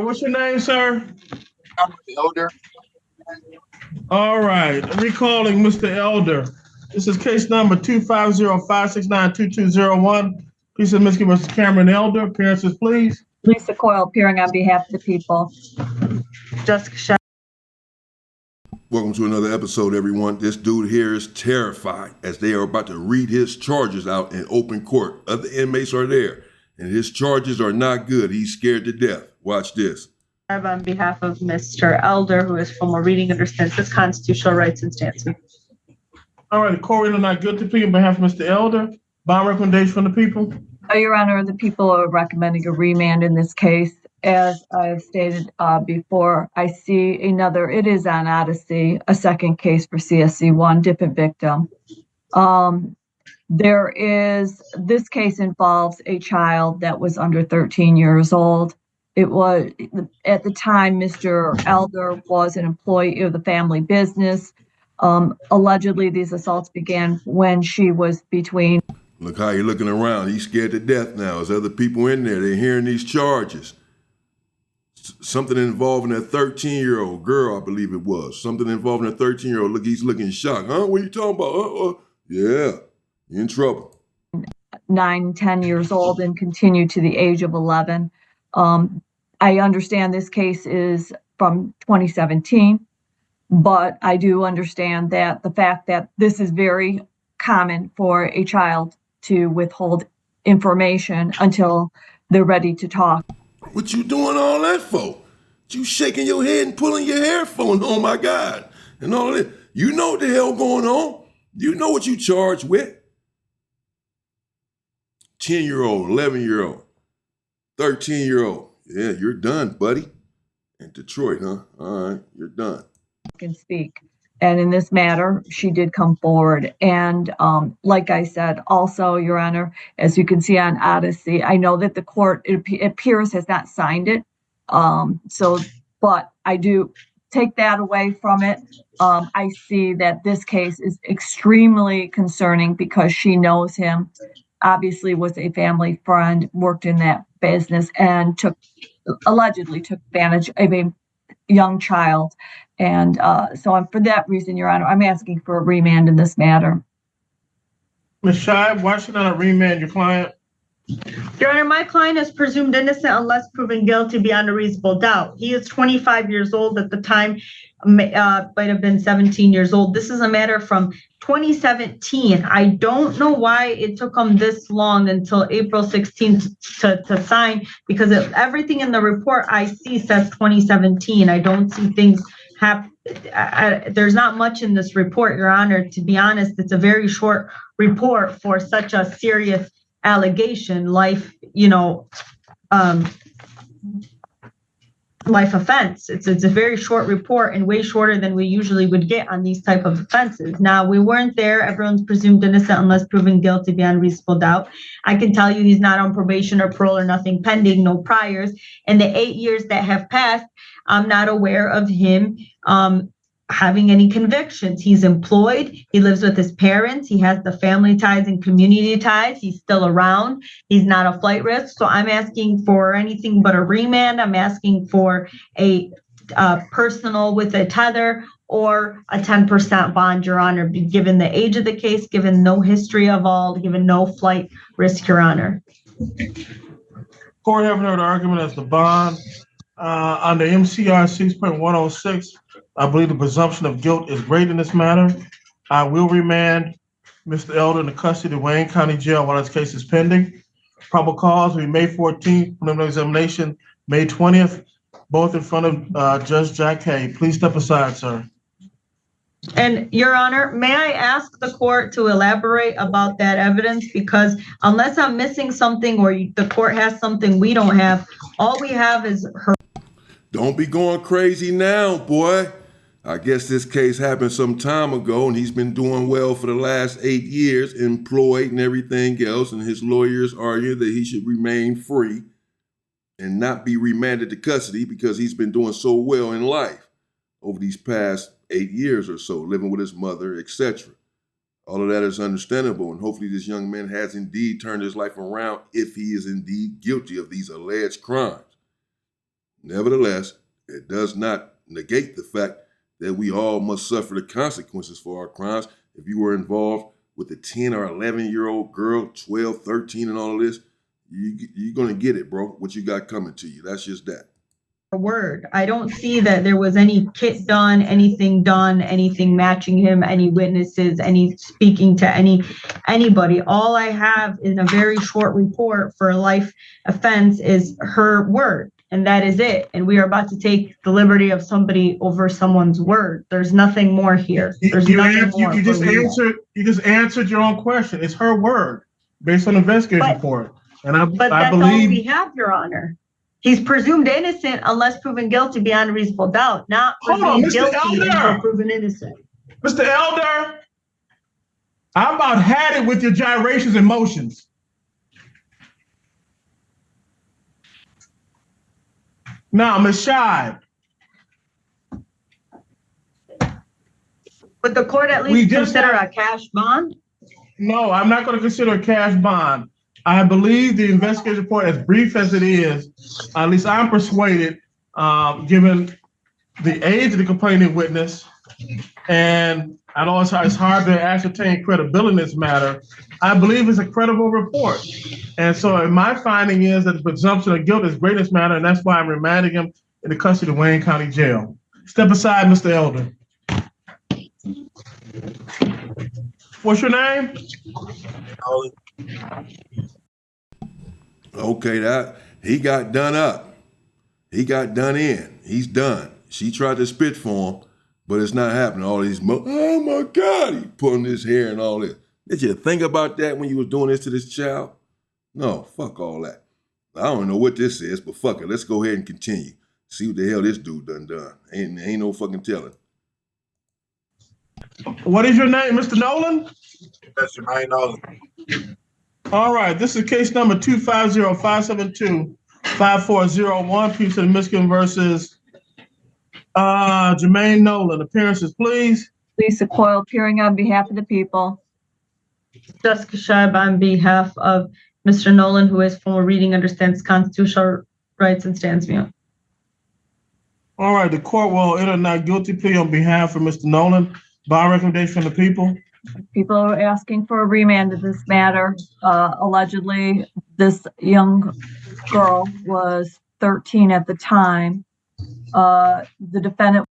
What's your name, sir? I'm the elder. All right. Recalling Mr. Elder. This is case number 250-569-2201. Please submit Mr. Cameron Elder. Appearances, please. Lisa Coyle appearing on behalf of the people. Jessica Shep. Welcome to another episode, everyone. This dude here is terrified as they are about to read his charges out in open court. Other inmates are there, and his charges are not good. He's scared to death. Watch this. On behalf of Mr. Elder, who is formal reading understands his constitutional rights and stances. All right. The court will not guilty plea on behalf of Mr. Elder. Bond recommendation from the people. Your Honor, the people are recommending a remand in this case. As I've stated before, I see another, it is on Odyssey, a second case for CSC1, different victim. This case involves a child that was under 13 years old. It was, at the time, Mr. Elder was an employee of the family business. Allegedly, these assaults began when she was between. Look how you're looking around. He's scared to death now. There's other people in there. They're hearing these charges. Something involving that 13-year-old girl, I believe it was. Something involving a 13-year-old. Look, he's looking shocked. Huh? What are you talking about? Yeah, you're in trouble. 9, 10 years old and continue to the age of 11. I understand this case is from 2017, but I do understand that the fact that this is very common for a child to withhold information until they're ready to talk. What you doing all that for? You shaking your head and pulling your hair for? Oh my God. And all that. You know what the hell going on. You know what you charged with. 10-year-old, 11-year-old, 13-year-old. Yeah, you're done, buddy. In Detroit, huh? All right, you're done. Can speak. And in this matter, she did come forward. And like I said, also, Your Honor, as you can see on Odyssey, I know that the court, it appears, has not signed it. But I do take that away from it. I see that this case is extremely concerning because she knows him, obviously was a family friend, worked in that business, and allegedly took advantage of a young child. And so for that reason, Your Honor, I'm asking for a remand in this matter. Ms. Shive, why should not remand your client? Your Honor, my client is presumed innocent unless proven guilty beyond a reasonable doubt. He is 25 years old at the time, might have been 17 years old. This is a matter from 2017. I don't know why it took him this long until April 16th to sign, because everything in the report I see says 2017. I don't see things happen. There's not much in this report, Your Honor. To be honest, it's a very short report for such a serious allegation, life offense. It's a very short report and way shorter than we usually would get on these type of offenses. Now, we weren't there. Everyone's presumed innocent unless proven guilty beyond reasonable doubt. I can tell you he's not on probation or parole or nothing pending, no priors. In the 8 years that have passed, I'm not aware of him having any convictions. He's employed. He lives with his parents. He has the family ties and community ties. He's still around. He's not a flight risk. So I'm asking for anything but a remand. I'm asking for a personal with a tether or a 10% bond, Your Honor, given the age of the case, given no history of all, given no flight risk, Your Honor. Court having heard the argument as the bond under MCR 6.106. I believe the presumption of guilt is great in this matter. I will remand Mr. Elder in the custody of Wayne County Jail while this case is pending. Probable cause will be May 14th, preliminary examination May 20th, both in front of Judge Jack Hay. Please step aside, sir. And Your Honor, may I ask the court to elaborate about that evidence? Because unless I'm missing something or the court has something we don't have, all we have is her. Don't be going crazy now, boy. I guess this case happened some time ago, and he's been doing well for the last 8 years, employed and everything else, and his lawyers argue that he should remain free and not be remanded to custody because he's been doing so well in life over these past 8 years or so, living with his mother, etc. All of that is understandable, and hopefully this young man has indeed turned his life around if he is indeed guilty of these alleged crimes. Nevertheless, it does not negate the fact that we all must suffer the consequences for our crimes. If you were involved with a 10 or 11-year-old girl, 12, 13, and all of this, you're going to get it, bro, what you got coming to you. That's just that. Word. I don't see that there was any kit done, anything matching him, any witnesses, any speaking to anybody. All I have in a very short report for a life offense is her word, and that is it. And we are about to take the liberty of somebody over someone's word. There's nothing more here. There's nothing more. You just answered your own question. It's her word based on the investigation report. And I that's believe all we have, Your Honor. He's presumed innocent unless proven guilty beyond a reasonable doubt, not presumed guilty until proven innocent. Mr. Elder, I about had it with your gyrations and motions. Now, Ms. Shive. Would the court at least consider a cash bond? No, I'm not going to consider a cash bond. I believe the investigation report, as brief as it is, at least I'm persuaded, given the age of the complaining witness, and I know it's hard to ascertain credibility in this matter, I believe it's a credible report. And so my finding is that the presumption of guilt is great in this matter, and that's why I'm remanding him in the custody of Wayne County Jail. Step aside, Mr. Elder. What's your name? Nolan. Okay, that he got done up. He got done in. He's done. She tried to spit for him, but it's not happening. All these, oh my God, he pulling his hair and all this. Did you think about that when you was doing this to this child? No, fuck all that. I don't know what this is, but fuck it. Let's go ahead and continue. See what the hell this dude done. Ain't no fucking telling. What is your name, Mr. Nolan? That's Jermaine Nolan. All right, this is case number 250-572-5401, Peace of Michigan versus Jermaine Nolan. Appearances, please. Lisa Coyle, appearing on behalf of the people. Jessica Scheib on behalf of Mr. Nolan, who has formal reading, understands constitutional rights, and stands mute. All right, the court will enter not guilty plea on behalf of Mr. Nolan. By recommendation from the people. People are asking for a remand of this matter. Allegedly, this young girl was 13 at the time. The defendant.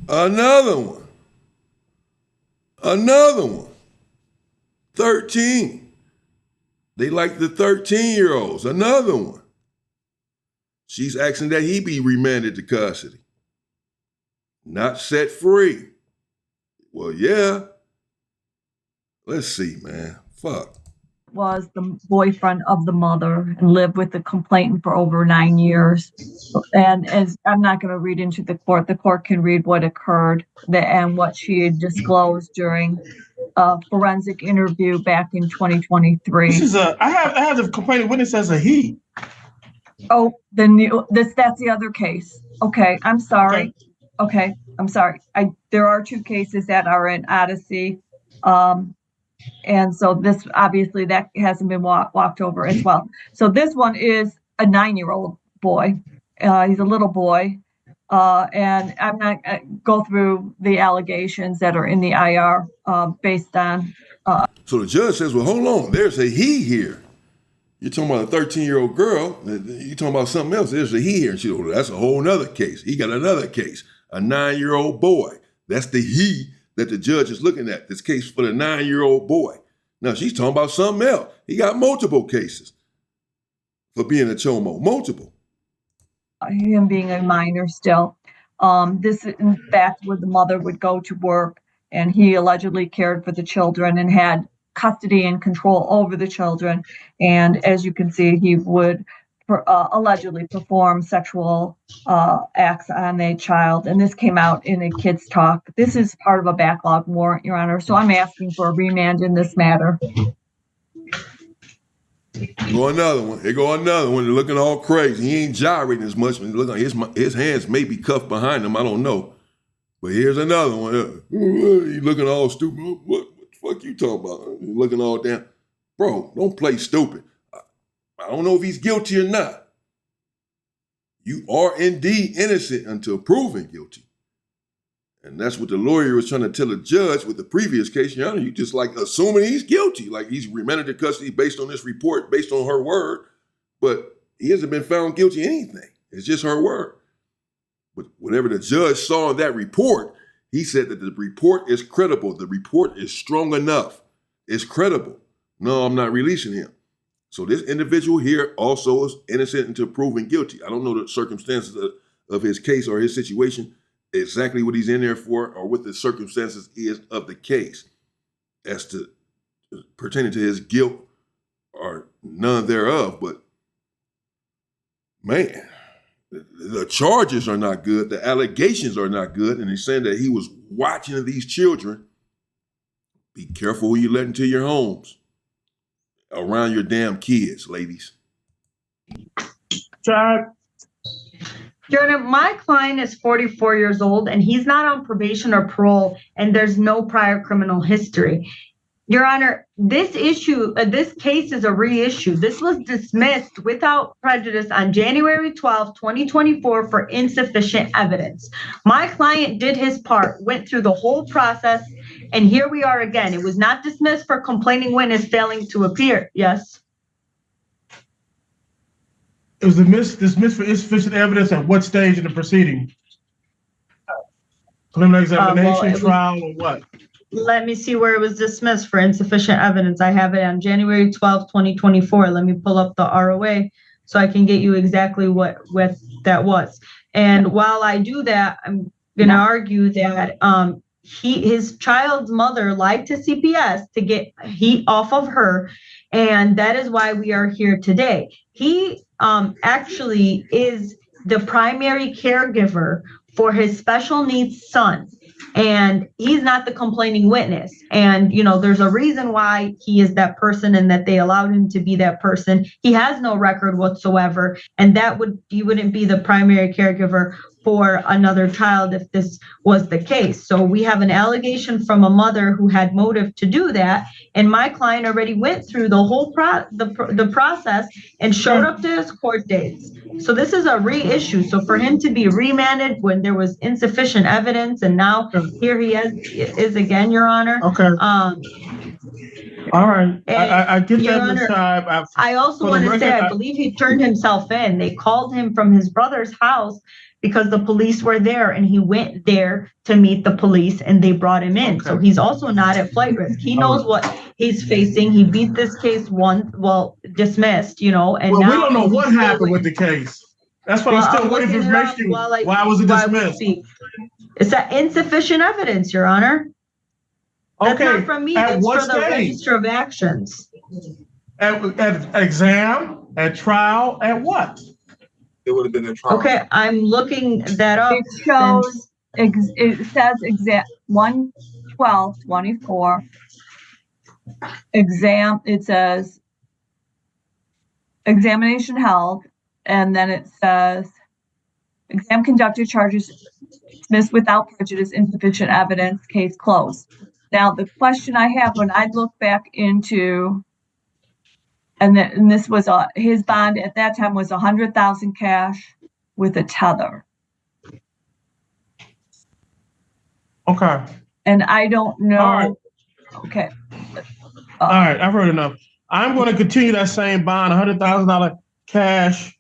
Another one. 13. They like the 13-year-olds. Another one. She's asking that he be remanded to custody. Not set free. Well, yeah. Let's see, man. Fuck. Was the boyfriend of the mother and lived with the complainant for over 9 years. And as I'm not going to read into the court can read what occurred and what she had disclosed during a forensic interview back in 2023. This is I have the complaining witness as a he. Oh, then that's the other case. Okay, I'm sorry. Okay, I'm sorry. There are two cases that are in Odyssey. And so this, obviously, that hasn't been walked over as well. So this one is a 9-year-old boy. He's a little boy. And I'm not go through the allegations that are in the IR based on. So the judge says, well, hold on. There's a he here. You're talking about a 13-year-old girl. You're talking about something else. There's a he here. And she goes, well, that's a whole nother case. He got another case, a 9-year-old boy. That's the he that the judge is looking at, this case for the 9-year-old boy. Now, she's talking about something else. He got multiple cases for being a chomo, multiple. Him being a minor still. This, in fact, where the mother would go to work, and he allegedly cared for the children and had custody and control over the children. And as you can see, he would allegedly perform sexual acts on a child. And this came out in a Kids Talk. This is part of a backlog warrant, Your Honor. So I'm asking for a remand in this matter. Go another one. Here go another one. They're looking all crazy. He ain't gyrating as much. Look, his hands may be cuffed behind him. I don't know. But here's another one. He's looking all stupid. What the fuck you talking about? He's looking all down. Bro, don't play stupid. I don't know if he's guilty or not. You are indeed innocent until proven guilty. And that's what the lawyer was trying to tell the judge with the previous case. Your Honor, you just like assuming he's guilty, like he's remanded to custody based on this report, based on her word, but he hasn't been found guilty of anything. It's just her word. But whatever the judge saw in that report, he said that the report is credible. The report is strong enough. It's credible. No, I'm not releasing him. So this individual here also is innocent until proven guilty. I don't know the circumstances of his case or his situation, exactly what he's in there for, or what the circumstances is of the case as to pertaining to his guilt or none thereof. But man, the charges are not good. The allegations are not good. And he's saying that he was watching these children. Be careful who you let into your homes around your damn kids, ladies. Chad? Your Honor, my client is 44 years old and he's not on probation or parole, and there's no prior criminal history. Your Honor, this case is a reissue. This was dismissed without prejudice on January 12, 2024 for insufficient evidence. My client did his part, went through the whole process, and here we are again. It was not dismissed for complaining witness failing to appear. Yes? It was dismissed for insufficient evidence at what stage in the proceeding? Preliminary examination, trial, or what? Let me see where it was dismissed for insufficient evidence. I have it on January 12, 2024. Let me pull up the ROA so I can get you exactly what that was. And while I do that, I'm going to argue that his child's mother lied to CPS to get heat off of her, and that is why we are here today. He actually is the primary caregiver for his special needs son, and he's not the complaining witness. And, you know, there's a reason why he is that person and that they allowed him to be that person. He has no record whatsoever, and he wouldn't be the primary caregiver for another child if this was the case. So we have an allegation from a mother who had motive to do that, and my client already went through the whole the process and showed up to his court dates. So this is a reissue. So for him to be remanded when there was insufficient evidence, and now here he is again, Your Honor. Okay. All right. I get Your that, Ms. Honor, Shive. I also want to say, I believe he turned himself in. They called him from his brother's house because the police were there, and he went there to meet the police, and they brought him in. Okay. So he's also not at flight risk. He knows what he's facing. He beat this case dismissed, you know, and now we don't know what happened with the case. That's what I'm still waiting for information. Why was it dismissed? It's that insufficient evidence, Your Honor. That's not from me. That's for the Register of Actions. At exam, at trial, at what? It would have been a trial. Okay, I'm looking that up. It shows, it says exam 1/12/24. Exam, it says examination held, and then it says exam conducted, charges dismissed without prejudice, insufficient evidence, case closed. Now, the question I have when I look back into, and this was his bond at that time was $100,000 cash with a tether. Okay. And I don't know. All right. Okay. All right, I've heard enough. I'm going to continue that same bond, $100,000 cash.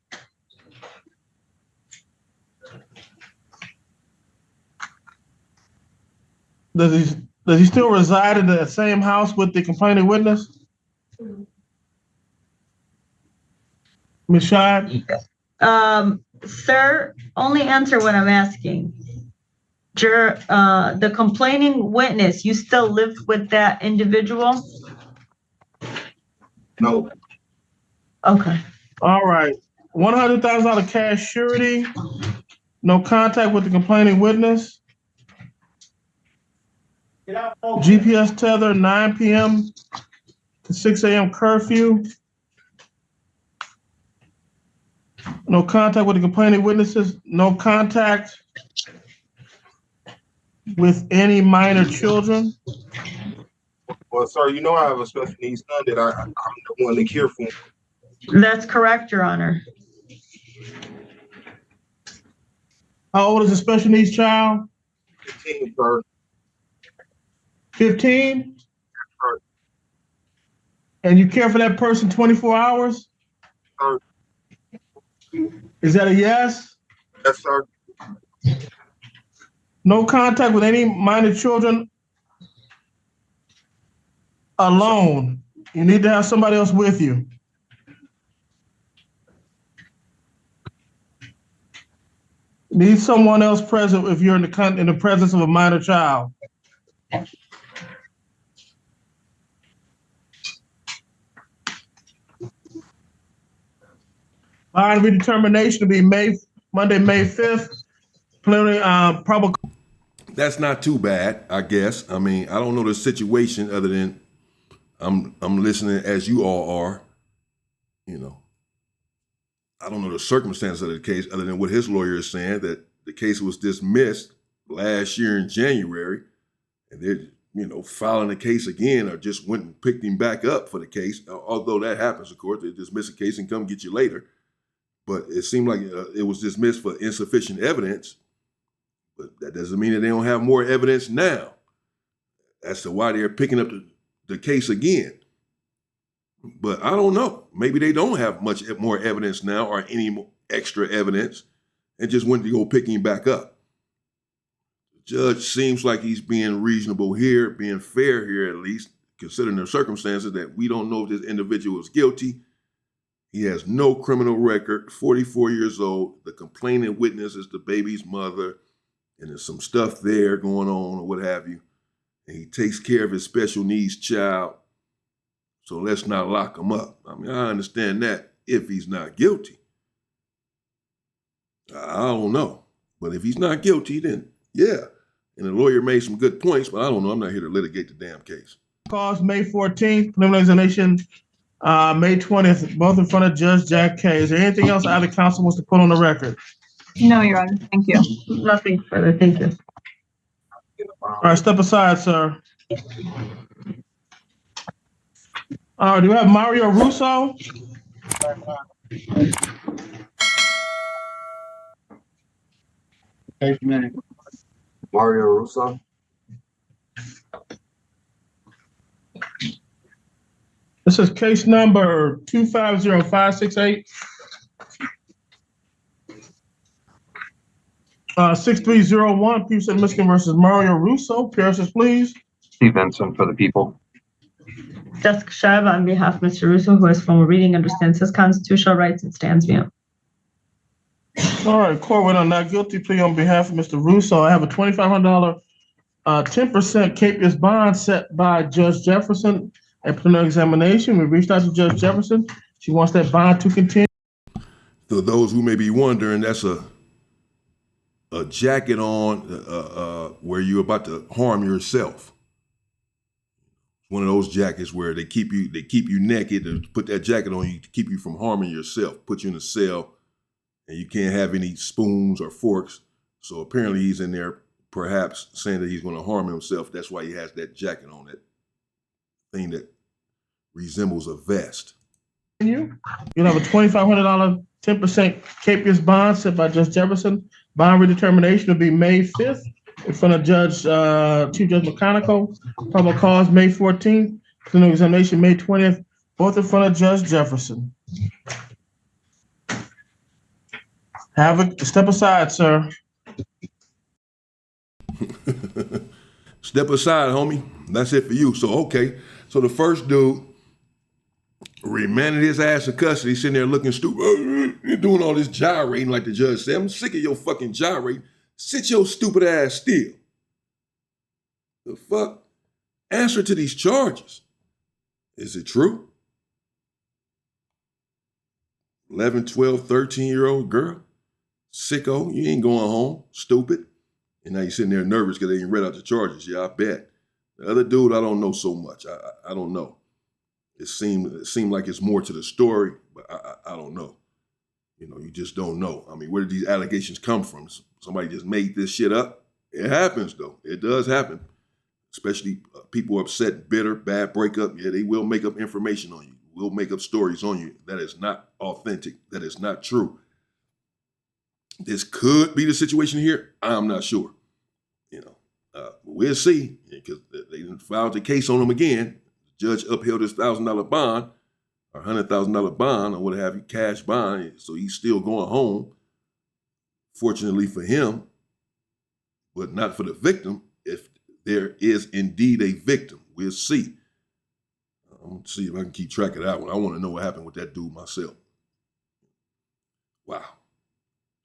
Does he still reside in the same house with the complaining witness? Ms. Shive? Sir, only answer what I'm asking. The complaining witness, you still live with that individual? No. Okay. All right. $100,000 cash surety. No contact with the complaining witness. GPS tether, 9 p.m. to 6 a.m. curfew. No contact with the complaining witnesses. No contact with any minor children. Well, sir, you know I have a special needs son that I'm the one to care for. That's correct, Your Honor. How old is the special needs child? 15, sir. 15? Sir. And you care for that person 24 hours? Sir. Is that a yes? Yes, sir. No contact with any minor children alone. You need to have somebody else with you. Need someone else present if you're in the presence of a minor child. Bond redetermination to be Monday, May 5th. Probable. That's not too bad, I guess. I mean, I don't know the situation other than I'm listening as you all are. You know, I don't know the circumstances of the case other than what his lawyer is saying, that the case was dismissed last year in January, and they're, filing the case again, or just went and picked him back up for the case. Although that happens, of course, they dismiss a case and come get you later. But it seemed like it was dismissed for insufficient evidence. But that doesn't mean that they don't have more evidence now as to why they're picking up the case again. But I don't know. Maybe they don't have much more evidence now or any more extra evidence and just went to go pick him back up. The judge seems like he's being reasonable here, being fair here at least, considering the circumstances that we don't know if this individual is guilty. He has no criminal record, 44 years old. The complaining witness is the baby's mother, and there's some stuff there going on or what have you. And he takes care of his special needs child. So let's not lock him up. I mean, I understand that if he's not guilty. I don't know. But if he's not guilty, then yeah. And the lawyer made some good points, but I don't know. I'm not here to litigate the damn case. Cause May 14th, preliminary examination May 20th, both in front of Judge Jack K. Is there anything else either counsel wants to put on the record? No, Your Honor. Thank you. Nothing further. Thank you. All right, step aside, sir. All right, do we have Mario Russo? Mario Russo. This is case number 250568. 6301, Pearson, Michigan versus Mario Russo. Pierces, please. Steve Benson for the people. Jessica Shava on behalf of Mr. Russo, who has formal reading, understands his constitutional rights, and stands mute. All right, court went on not guilty plea on behalf of Mr. Russo. I have a $2,500 10% capious bond set by Judge Jefferson at preliminary examination. We reached out to Judge Jefferson. She wants that bond to continue. So those who may be wondering, that's a jacket on where you're about to harm yourself. One of those jackets where they keep you naked to put that jacket on you to keep you from harming yourself, put you in a cell, and you can't have any spoons or forks. So apparently he's in there perhaps saying that he's going to harm himself. That's why he has that jacket on, that thing that resembles a vest. You'll have a $2,500 10% capious bond set by Judge Jefferson. Bond redetermination will be May 5th in front of Chief Judge McConicle. Probable cause May 14th. Preliminary examination May 20th, both in front of Judge Jefferson. Step aside, sir. Step aside, homie. That's it for you. So, okay. So the first dude remanded his ass in custody, sitting there looking stupid. You're doing all this gyrating like the judge said. I'm sick of your fucking gyrating. Sit your stupid ass still. The fuck? Answer to these charges. Is it true? 11, 12, 13-year-old girl? Sicko, you ain't going home. Stupid. And now you're sitting there nervous because they ain't read out the charges. Yeah, I bet. The other dude, I don't know so much. I don't know. It seemed like it's more to the story, but I don't know. You just don't know. I mean, where did these allegations come from? Somebody just made this shit up? It happens, though. It does happen. Especially people upset, bitter, bad breakup. Yeah, they will make up information on you. Will make up stories on you. That is not authentic. That is not true. this could be the situation here. I'm not sure. You know, we'll see, because they filed the case on him again. The judge upheld his $1,000 bond or $100,000 bond or what have you, cash bond. So he's still going home. Fortunately for him, but not for the victim. If there is indeed a victim, we'll see. I'm gonna see if I can keep track of that one. I want to know what happened with that dude myself. Wow.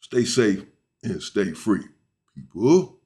Stay safe and stay free, people.